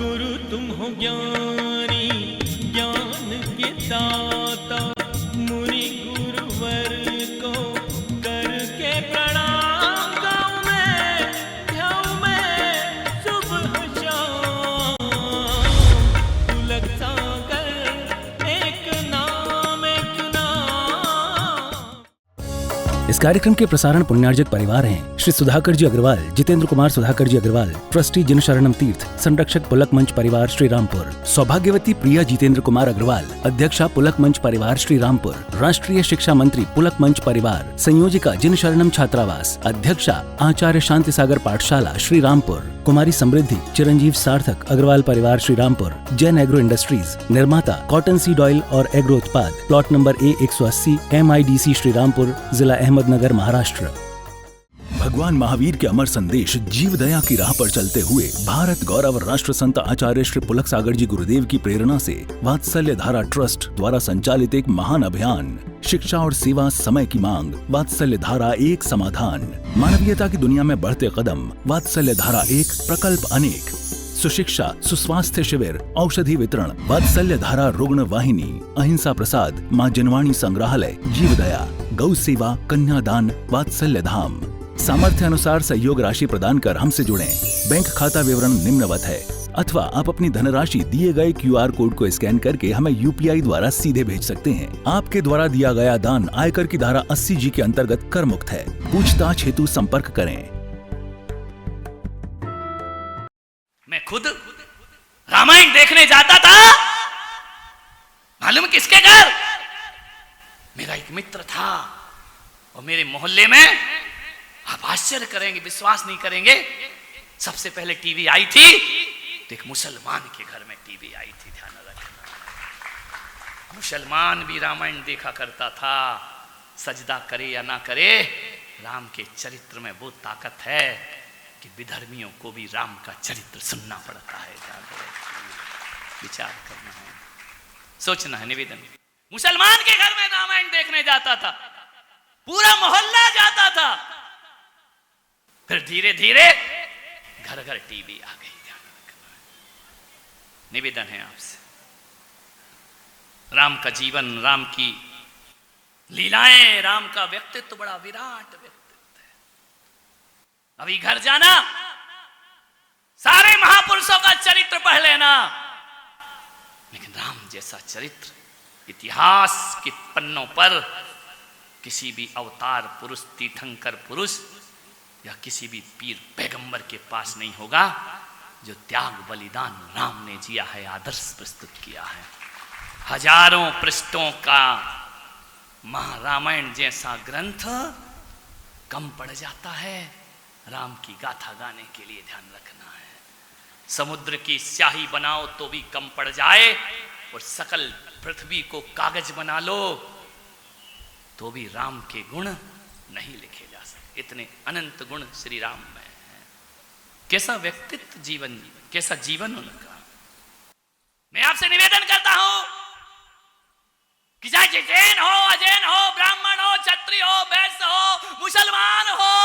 गुरु तुम हो ज्ञानी ज्ञान के दाता, मुनि गुरुवर को करके प्रणाम गाऊं मैं, ध्याऊं मैं सुबह शाम। पुलक सागर एक नाम एक नाम। इस कार्यक्रम के प्रसारण पुण्यार्जक परिवार हैं श्री सुधाकर जी अग्रवाल, जितेंद्र कुमार सुधाकर जी अग्रवाल, ट्रस्टी जिन शरणम तीर्थ, संरक्षक पुलक मंच परिवार श्री रामपुर, सौभाग्यवती प्रिया जितेंद्र कुमार अग्रवाल, अध्यक्षा पुलक मंच परिवार श्री रामपुर, राष्ट्रीय शिक्षा मंत्री पुलक मंच परिवार, संयोजिका जिन शरणम छात्रावास, अध्यक्षा आचार्य शांति सागर पाठशाला श्री रामपुर, कुमारी समृद्धि चिरंजीव सार्थक अग्रवाल परिवार श्री रामपुर, जैन एग्रो इंडस्ट्रीज, निर्माता कॉटन सीड ऑयल और एग्रो उत्पाद, plot number A180 MIDC Shri Rampur, जिला अहमदनगर, महाराष्ट्र। भगवान महावीर के अमर संदेश जीव दया की राह पर चलते हुए भारत गौरव राष्ट्र संत आचार्य श्री पुलक सागर जी गुरुदेव की प्रेरणा से वात्सल्य धारा ट्रस्ट द्वारा संचालित एक महान अभियान, शिक्षा और सेवा समय की मांग, वात्सल्य धारा एक समाधान, मानवीयता की दुनिया में बढ़ते कदम, वात्सल्य धारा एक प्रकल्प अनेक, सुशिक्षा सुस्वास्थ्य शिविर, औषधि वितरण, वात्सल्य धारा रुग्ण वाहिनी, अहिंसा प्रसाद, माँ जनवाणी संग्रहालय, जीव दया, गौ सेवा, कन्यादान, वात्सल्य धाम। सामर्थ्य अनुसार सहयोग राशि प्रदान कर हमसे जुड़ें। बैंक खाता विवरण निम्नवत है, अथवा आप अपनी धनराशि दिए गए QR कोड को स्कैन करके हमें UPI द्वारा सीधे भेज सकते हैं। आपके द्वारा दिया गया दान आयकर की धारा 80G के अंतर्गत कर मुक्त है। पूछताछ हेतु संपर्क करें। मैं खुद रामायण देखने जाता था, मालूम किसके घर? मेरा एक मित्र था और मेरे मोहल्ले में, आप आश्चर्य करेंगे, विश्वास नहीं करेंगे, सबसे पहले टीवी आई थी तो एक मुसलमान के घर में टीवी आई थी। ध्यान रखना, मुसलमान भी रामायण देखा करता था। सजदा करे या ना करे, राम के चरित्र में वो ताकत है कि विधर्मियों को भी राम का चरित्र सुनना पड़ता है। विचार करना है, सोचना है, निवेदन। मुसलमान के घर में रामायण देखने जाता था, पूरा मोहल्ला जाता था। फिर धीरे धीरे घर घर टीवी आ गई। ध्यान रखना, निवेदन है आपसे। राम का जीवन, राम की लीलाएं, राम का व्यक्तित्व बड़ा विराट व्यक्तित्व है। अभी घर जाना, सारे महापुरुषों का चरित्र पढ़ लेना, लेकिन राम जैसा चरित्र इतिहास के पन्नों पर किसी भी अवतार पुरुष, तीर्थंकर पुरुष या किसी भी पीर पैगंबर के पास नहीं होगा। जो त्याग बलिदान राम ने जिया है, आदर्श प्रस्तुत किया है। हजारों पृष्ठों का महारामायण जैसा ग्रंथ कम पड़ जाता है राम की गाथा गाने के लिए। ध्यान रखना है, समुद्र की स्याही बनाओ तो भी कम पड़ जाए, और सकल पृथ्वी को कागज बना लो तो भी राम के गुण नहीं लिखे जा सकते। इतने अनंत गुण श्री राम में हैं। कैसा व्यक्तित्व, जीवन, कैसा जीवन उनका। मैं आपसे निवेदन करता हूं कि चाहे जैन हो, अजैन हो, ब्राह्मण हो, क्षत्रिय हो, वैश्य हो, मुसलमान हो,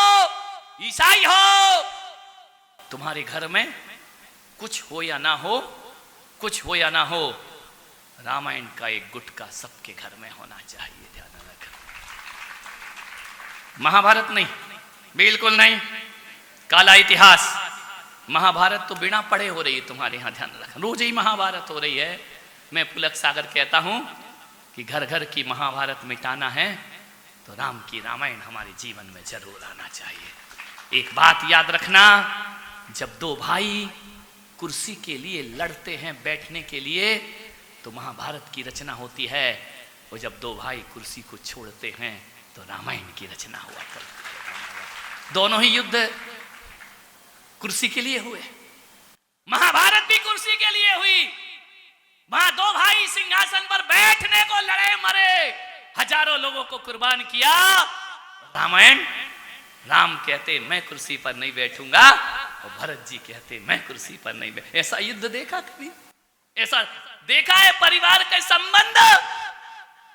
ईसाई हो, तुम्हारे घर में कुछ हो या ना हो, कुछ हो या ना हो, रामायण का एक गुटका सबके घर में होना चाहिए। ध्यान रखना, महाभारत नहीं, बिल्कुल नहीं, काला इतिहास। महाभारत तो बिना पढ़े हो रही है तुम्हारे यहां। ध्यान रखना, रोज ही महाभारत हो रही है। मैं पुलक सागर कहता हूं कि घर घर की महाभारत मिटाना है तो राम की रामायण हमारे जीवन में जरूर आना चाहिए। एक बात याद रखना, जब दो भाई कुर्सी के लिए लड़ते हैं, बैठने के लिए, तो महाभारत की रचना होती है, और जब दो भाई कुर्सी को छोड़ते हैं तो रामायण की रचना हुआ करती है। दोनों ही युद्ध कुर्सी के लिए हुए, महाभारत भी कुर्सी के लिए हुई। वहां दो भाई सिंहासन पर बैठने को लड़े मरे, हजारों लोगों को कुर्बान किया। रामायण, राम कहते मैं कुर्सी पर नहीं बैठूंगा, और भरत जी कहते मैं कुर्सी पर नहीं बैठ। ऐसा युद्ध देखा कभी? ऐसा देखा है परिवार के संबंध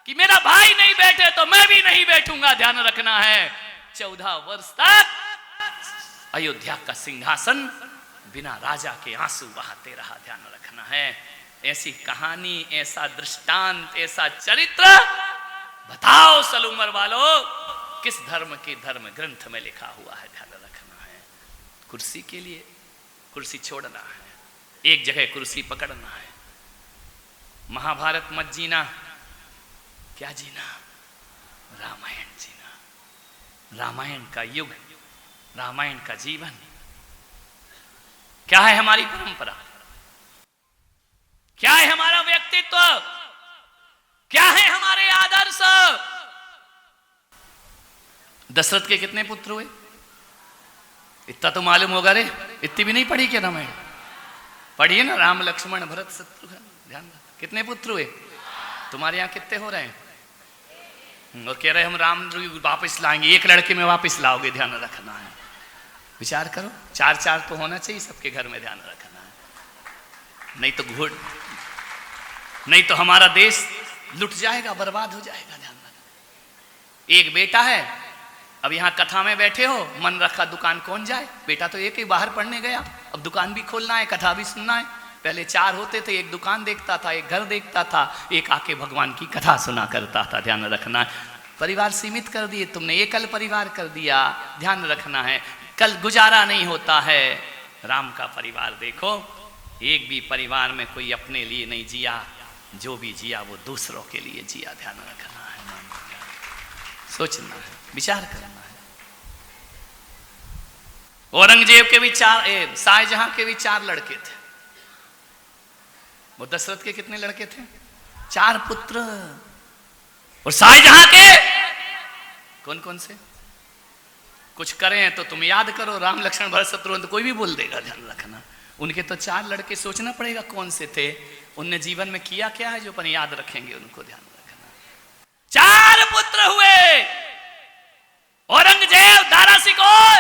कि मेरा भाई नहीं बैठे तो मैं भी नहीं बैठूंगा? ध्यान रखना है, 14 वर्ष तक अयोध्या का सिंहासन बिना राजा के आंसू बहाते रहा, ध्यान रखना है। ऐसी कहानी, ऐसा दृष्टांत, ऐसा चरित्र बताओ सलूमर वालों, किस धर्म के धर्म ग्रंथ में लिखा हुआ है? ध्यान रखना है। कुर्सी के लिए कुर्सी छोड़ना है, एक जगह कुर्सी पकड़ना है। महाभारत मत जीना, क्या जीना? रामायण जीना, रामायण का युग, रामायण का जीवन। क्या है हमारी परंपरा? क्या है हमारा व्यक्तित्व? क्या है हमारे आदर्श? दशरथ के कितने पुत्र हुए? इतना तो मालूम होगा रे, इतनी भी नहीं पढ़ी क्या रामायण? पढ़िए ना, राम लक्ष्मण भरत शत्रुघ्न, ध्यान रखना। कितने पुत्र हुए? तुम्हारे यहां कितने हो रहे हैं? और कह रहे हम राम वापस लाएंगे, एक लड़के में वापस लाओगे, ध्यान रखना है। विचार करो, 4-4 तो होना चाहिए सबके घर में, ध्यान रखना है। नहीं तो हमारा देश लुट जाएगा, बर्बाद हो जाएगा, ध्यान रखना। एक बेटा है, अब यहां कथा में बैठे हो, मन रखा दुकान कौन जाए? बेटा तो एक ही बाहर पढ़ने गया, अब दुकान भी खोलना है, कथा भी सुनना है। पहले 4 होते थे, एक दुकान देखता था, एक घर देखता था, एक आके भगवान की कथा सुना करता था, ध्यान रखना। परिवार सीमित कर दिए तुमने, एकल परिवार कर दिया, ध्यान रखना है। कल गुजारा नहीं होता है। राम का परिवार देखो, एक भी परिवार में कोई अपने लिए नहीं जिया, जो भी जिया वो दूसरों के लिए जिया, ध्यान रखना है। सोचना है, विचार करना है। औरंगजेब के भी 4, शाहजहां के भी 4 लड़के थे। वो दशरथ के कितने लड़के थे? 4 पुत्र। और शाहजहां के कौन कौन से? कुछ करें तो तुम याद करो, राम लक्ष्मण भरत शत्रुघ्न, तो कोई भी बोल देगा, ध्यान रखना। उनके तो 4 लड़के, सोचना पड़ेगा कौन से थे, उनने जीवन में किया क्या है जो अपन याद रखेंगे उनको, ध्यान रखना। 4 पुत्र हुए, औरंगजेब, दारा सिकोर,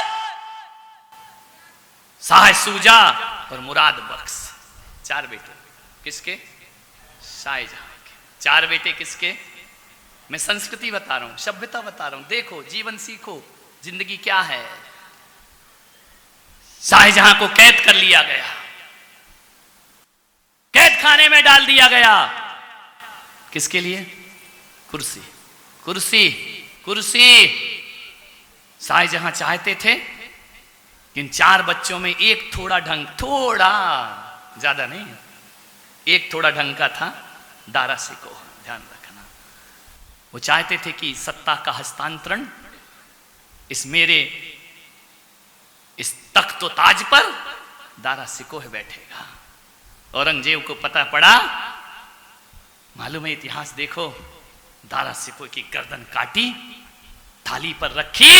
शाह सूजा और मुराद बख्श। 4 बेटे। किसके? शाहजहां के। 4 बेटे किसके? मैं संस्कृति बता रहा हूं, सभ्यता बता रहा हूं। देखो, जीवन सीखो, जिंदगी क्या है। शाहजहां को कैद कर लिया गया, कैद खाने में डाल दिया गया। किसके लिए? कुर्सी, कुर्सी, कुर्सी। शाहजहां चाहते थे इन 4 बच्चों में एक थोड़ा ढंग, थोड़ा, ज्यादा नहीं, एक थोड़ा ढंग का था, दारा सिकोह, ध्यान रखना। वो चाहते थे कि सत्ता का हस्तांतरण इस तख्त ताज पर दारा सिकोह बैठेगा। औरंगजेब को पता पड़ा, मालूम है इतिहास देखो, दारा सिकोह की गर्दन काटी, थाली पर रखी,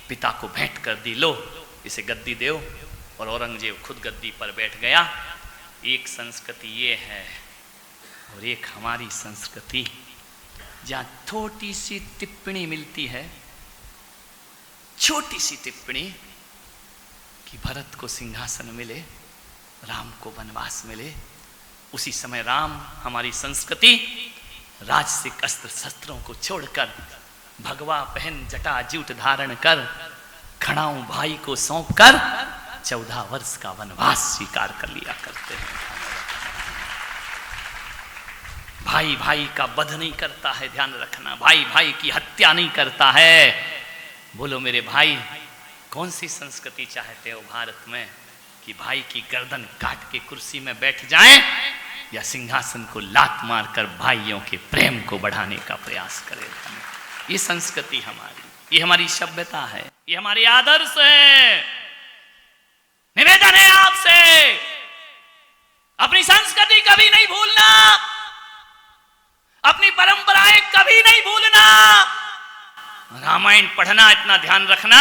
पिता को भेंट कर दी, लो इसे गद्दी दो, और औरंगजेब खुद गद्दी पर बैठ गया। एक संस्कृति ये है, और एक हमारी संस्कृति, जहां छोटी सी टिप्पणी मिलती है, छोटी सी टिप्पणी कि भरत को सिंहासन मिले, राम को वनवास मिले। उसी समय राम, हमारी संस्कृति, राजसिक अस्त्र शस्त्रों को छोड़कर, भगवा पहन, जटा जूट धारण कर, खड़ाऊ भाई को सौंपकर 14 वर्ष का वनवास स्वीकार कर लिया करते हैं। भाई भाई का वध नहीं करता है, ध्यान रखना। भाई भाई की हत्या नहीं करता है। बोलो मेरे भाई, कौन सी संस्कृति चाहते हो भारत में, कि भाई की गर्दन काट के कुर्सी में बैठ जाएं, या सिंहासन को लात मारकर भाइयों के प्रेम को बढ़ाने का प्रयास करें? ये संस्कृति हमारी, ये हमारी सभ्यता है, ये हमारे आदर्श है। निवेदन है आपसे, अपनी संस्कृति कभी नहीं भूलना, अपनी परंपराएं कभी नहीं भूलना। रामायण पढ़ना, इतना ध्यान रखना,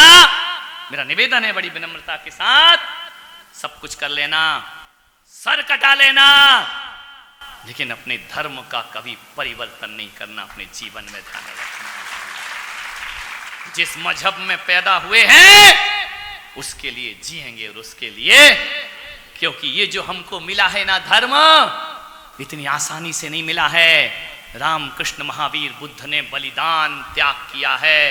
मेरा निवेदन है बड़ी विनम्रता के साथ। सब कुछ कर लेना, सर कटा लेना, लेकिन अपने धर्म का कभी परिवर्तन नहीं करना, अपने जीवन में ध्यान रखना। जिस मजहब में पैदा हुए हैं उसके लिए जिएंगे, और उसके लिए, क्योंकि ये जो हमको मिला है ना धर्म, इतनी आसानी से नहीं मिला है। राम कृष्ण महावीर बुद्ध ने बलिदान त्याग किया है,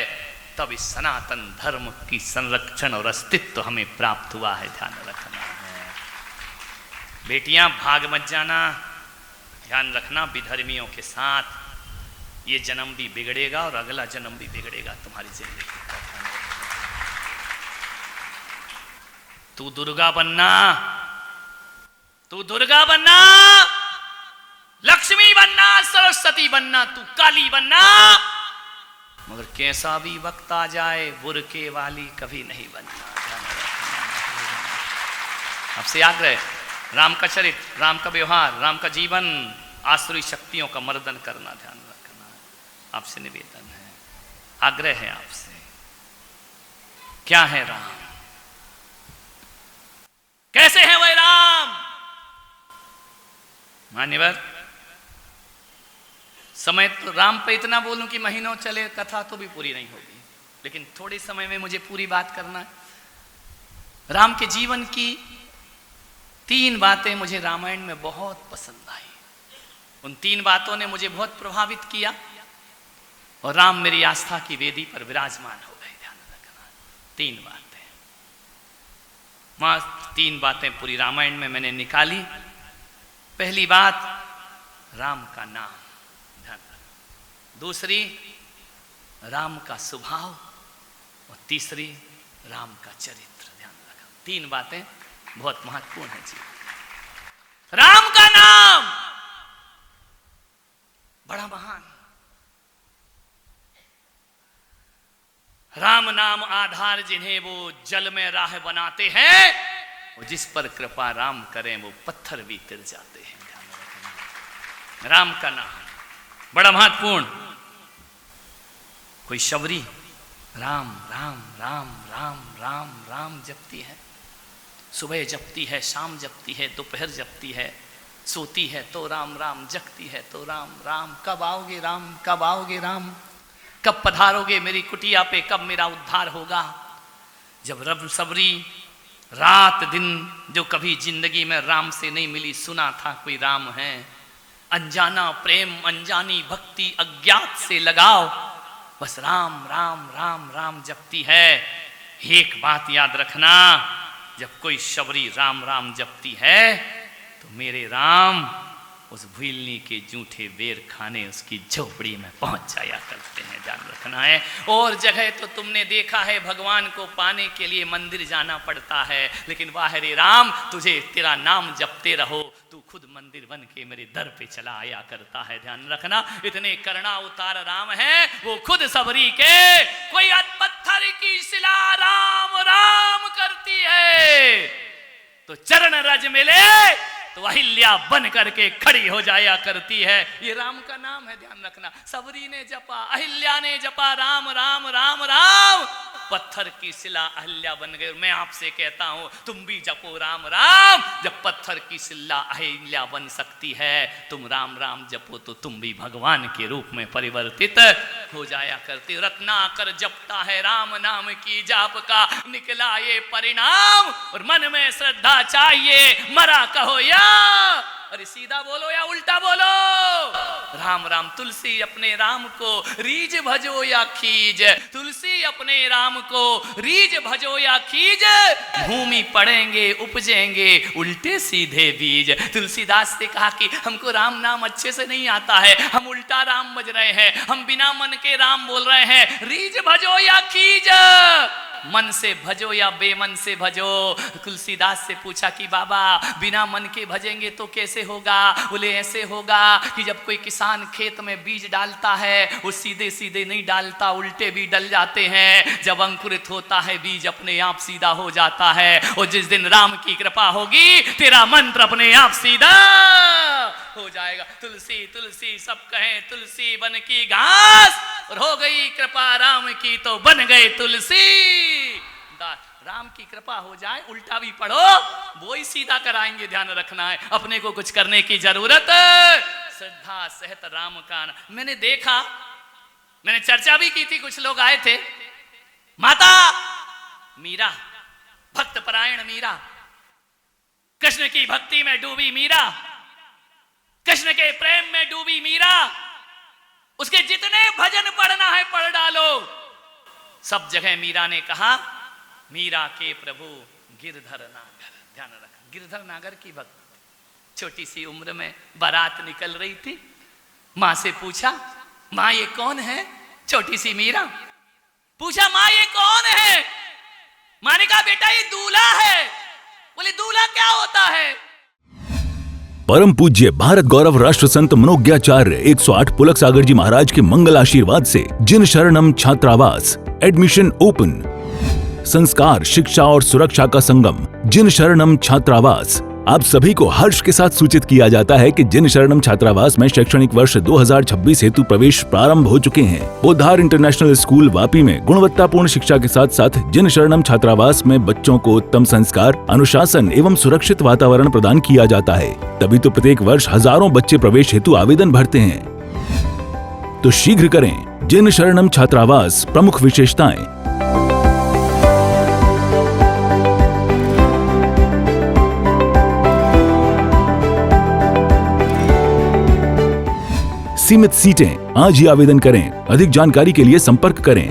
तब इस सनातन धर्म की संरक्षण और अस्तित्व हमें प्राप्त हुआ है, ध्यान रखना। बेटियां भाग मत जाना, ध्यान रखना विधर्मियों के साथ ये जन्म भी बिगड़ेगा और अगला जन्म भी बिगड़ेगा तुम्हारी जिंदगी का। तू दुर्गा बनना, तू दुर्गा बनना, लक्ष्मी बनना, सरस्वती बनना, तू काली बनना, मगर कैसा भी वक्त आ जाए बुरके वाली कभी नहीं बनना। आपसे आग्रह, राम का चरित्र, राम का व्यवहार, राम का जीवन, आसुरी शक्तियों का मर्दन करना ध्यान रखना, आपसे निवेदन है, आग्रह है आपसे। क्या है राम, कैसे है वह राम? मान्यवर, समय तो राम पे इतना बोलूं कि महीनों चले कथा तो भी पूरी नहीं होगी, लेकिन थोड़े समय में मुझे पूरी बात करना है। राम के जीवन की 3 बातें मुझे रामायण में बहुत पसंद आई। उन 3 बातों ने मुझे बहुत प्रभावित किया और राम मेरी आस्था की वेदी पर विराजमान हो गए। ध्यान रखना, 3 बातें, मां 3 बातें पूरी रामायण में मैंने निकाली। पहली बात, राम का नाम, ध्यान रखना। दूसरी, राम का स्वभाव, और तीसरी, राम का चरित्र। ध्यान रखना, 3 बातें बहुत महत्वपूर्ण है जी। राम का नाम बड़ा महान, राम नाम आधार जिन्हें वो जल में राह बनाते हैं, वो जिस पर कृपा राम करें वो पत्थर भी तिर जाते हैं। ध्यान रखना, राम का नाम बड़ा महत्वपूर्ण। कोई शबरी राम राम राम राम राम राम जपती है, सुबह जपती है, शाम जपती है, दोपहर जपती है, सोती है तो राम राम, जगती है तो राम राम। कब आओगे राम, कब आओगे राम, कब पधारोगे मेरी कुटिया पे, कब मेरा उद्धार होगा। जब रब सबरी रात दिन जो कभी जिंदगी में राम से नहीं मिली, सुना था कोई राम है, अनजाना प्रेम, अनजानी भक्ति, अज्ञात से लगाओ, बस राम राम राम राम जपती है। एक बात याद रखना, जब कोई शबरी राम राम जपती है तो मेरे राम उस भूलनी के जूठे बेर खाने उसकी झोपड़ी में पहुंच जाया करते हैं। ध्यान रखना है। और जगह तो तुमने देखा है भगवान को पाने के लिए मंदिर जाना पड़ता है, लेकिन वाह रे राम, तुझे तेरा नाम जपते रहो, तू खुद मंदिर बन के मेरे दर पे चला आया करता है। ध्यान रखना, इतने करुणा उतार राम है, वो खुद सबरी के कोई पत्थर की शिला राम राम करती है तो चरण रज मिले तो अहिल्या बन करके खड़ी हो जाया करती है। ये राम का नाम है, ध्यान रखना। सबरी ने जपा, अहिल्या ने जपा राम राम राम राम, पत्थर की शिला अहिल्या बन गई। मैं आपसे कहता हूं तुम भी जपो राम राम। जब पत्थर की शिला अहिल्या बन सकती है, तुम राम राम जपो तो तुम भी भगवान के रूप में परिवर्तित हो जाया करते। रत्नाकर जपता है राम नाम की जाप का निकला ये परिणाम, और मन में श्रद्धा चाहिए, मरा कहो या, अरे सीधा बोलो या उल्टा बोलो। राम राम, तुलसी अपने राम को रीज भजो या खीज, तुलसी अपने राम को रीज भजो या खीज, भूमि पड़ेंगे उपजेंगे उल्टे सीधे बीज। तुलसीदास ने कहा कि हमको राम नाम अच्छे से नहीं आता है, हम उल्टा राम बज रहे हैं, हम बिना मन के राम बोल रहे हैं। रीज भजो या खीज, मन से भजो या बेमन से भजो। तुलसीदास से पूछा कि बाबा बिना मन के भजेंगे तो कैसे होगा? बोले ऐसे होगा कि जब कोई किसान खेत में बीज डालता है वो सीधे सीधे नहीं डालता, उल्टे भी डल जाते हैं। जब अंकुरित होता है बीज अपने आप सीधा हो जाता है, और जिस दिन राम की कृपा होगी तेरा मंत्र अपने आप सीधा हो जाएगा। तुलसी तुलसी सब कहें तुलसी बन की घास, और हो गई कृपा राम की तो बन गए तुलसी। राम की कृपा हो जाए, उल्टा भी पढ़ो वो ही सीधा कराएंगे। ध्यान रखना है, अपने को कुछ करने की जरूरत। श्रद्धा सहित राम का नाम मैंने देखा, मैंने चर्चा भी की थी, कुछ लोग आए थे। माता मीरा, भक्त परायण मीरा, कृष्ण की भक्ति में डूबी मीरा, कृष्ण के प्रेम में डूबी मीरा, उसके जितने भजन पढ़ना है पढ़ डालो। सब जगह मीरा ने कहा मीरा के प्रभु गिरधर नागर। ध्यान रखना, गिरधर नागर की भक्त, छोटी सी उम्र में बारात निकल रही थी। माँ से पूछा, माँ ये कौन है? छोटी सी मीरा पूछा, माँ ये कौन है? माँ ने कहा, बेटा ये दूल्हा है। बोले, दूल्हा क्या होता है? परम पूज्य भारत गौरव राष्ट्र संत मनोज्ञाचार्य 108 पुलक सागर जी महाराज के मंगल आशीर्वाद से जिन शरणम छात्रावास एडमिशन ओपन। संस्कार, शिक्षा और सुरक्षा का संगम जिन शरणम छात्रावास। आप सभी को हर्ष के साथ सूचित किया जाता है कि जिन शरणम छात्रावास में शैक्षणिक वर्ष 2026 हेतु प्रवेश प्रारंभ हो चुके हैं। बोधार इंटरनेशनल स्कूल वापी में गुणवत्तापूर्ण शिक्षा के साथ साथ जिन शरणम छात्रावास में बच्चों को उत्तम संस्कार, अनुशासन एवं सुरक्षित वातावरण प्रदान किया जाता है। तभी तो प्रत्येक वर्ष हजारों बच्चे प्रवेश हेतु आवेदन भरते हैं। तो शीघ्र करें। जिन शरणम छात्रावास, प्रमुख विशेषताएं। सीमित सीटें। आज ही आवेदन करें। अधिक जानकारी के लिए संपर्क करें।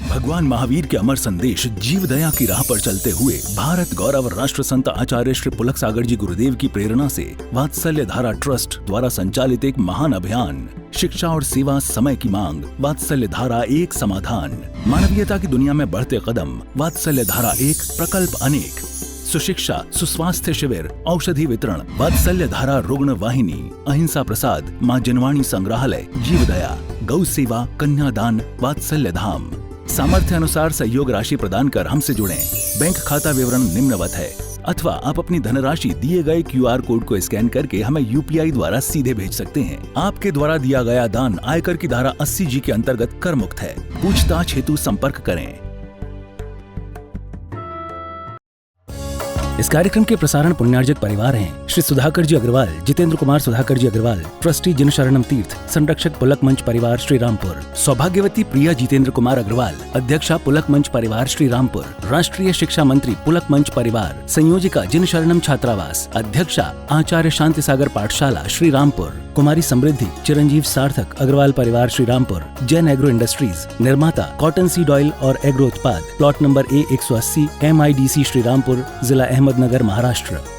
भगवान महावीर के अमर संदेश जीव दया की राह पर चलते हुए भारत गौरव राष्ट्र संत आचार्य श्री पुलक सागर जी गुरुदेव की प्रेरणा से वात्सल्य धारा ट्रस्ट द्वारा संचालित एक महान अभियान, शिक्षा और सेवा समय की मांग, वात्सल्य धारा एक समाधान। मानवीयता की दुनिया में बढ़ते कदम, वात्सल्य धारा एक प्रकल्प अनेक। सुशिक्षा, सुस्वास्थ्य शिविर, औषधि वितरण, वात्सल्य धारा रुग्ण वाहिनी, अहिंसा प्रसाद, माँ जनवाणी संग्रहालय, जीव दया, गौ सेवा, कन्यादान, वात्सल्य धाम। सामर्थ्य अनुसार सहयोग राशि प्रदान कर हमसे जुड़ें। बैंक खाता विवरण निम्नवत है, अथवा आप अपनी धनराशि दिए गए QR कोड को स्कैन करके हमें UPI द्वारा सीधे भेज सकते हैं। आपके द्वारा दिया गया दान आयकर की धारा 80G के अंतर्गत कर मुक्त है। पूछताछ हेतु संपर्क करें। इस कार्यक्रम के प्रसारण पुण्यार्जक परिवार हैं श्री सुधाकर जी अग्रवाल, जितेंद्र कुमार सुधाकर जी अग्रवाल, ट्रस्टी जिन शरणम तीर्थ, संरक्षक पुलक मंच परिवार श्री रामपुर, सौभाग्यवती प्रिया जितेंद्र कुमार अग्रवाल, अध्यक्षा पुलक मंच परिवार श्री रामपुर, राष्ट्रीय शिक्षा मंत्री पुलक मंच परिवार, संयोजिका जिन शरणम छात्रावास, अध्यक्षा आचार्य शांति सागर पाठशाला श्री रामपुर, कुमारी समृद्धि चिरंजीव सार्थक अग्रवाल परिवार श्री रामपुर, जैन एग्रो इंडस्ट्रीज, निर्माता कॉटन सीड ऑयल और एग्रो उत्पाद, plot number A180 MIDC Shri Rampur, जिला अहमदनगर, महाराष्ट्र।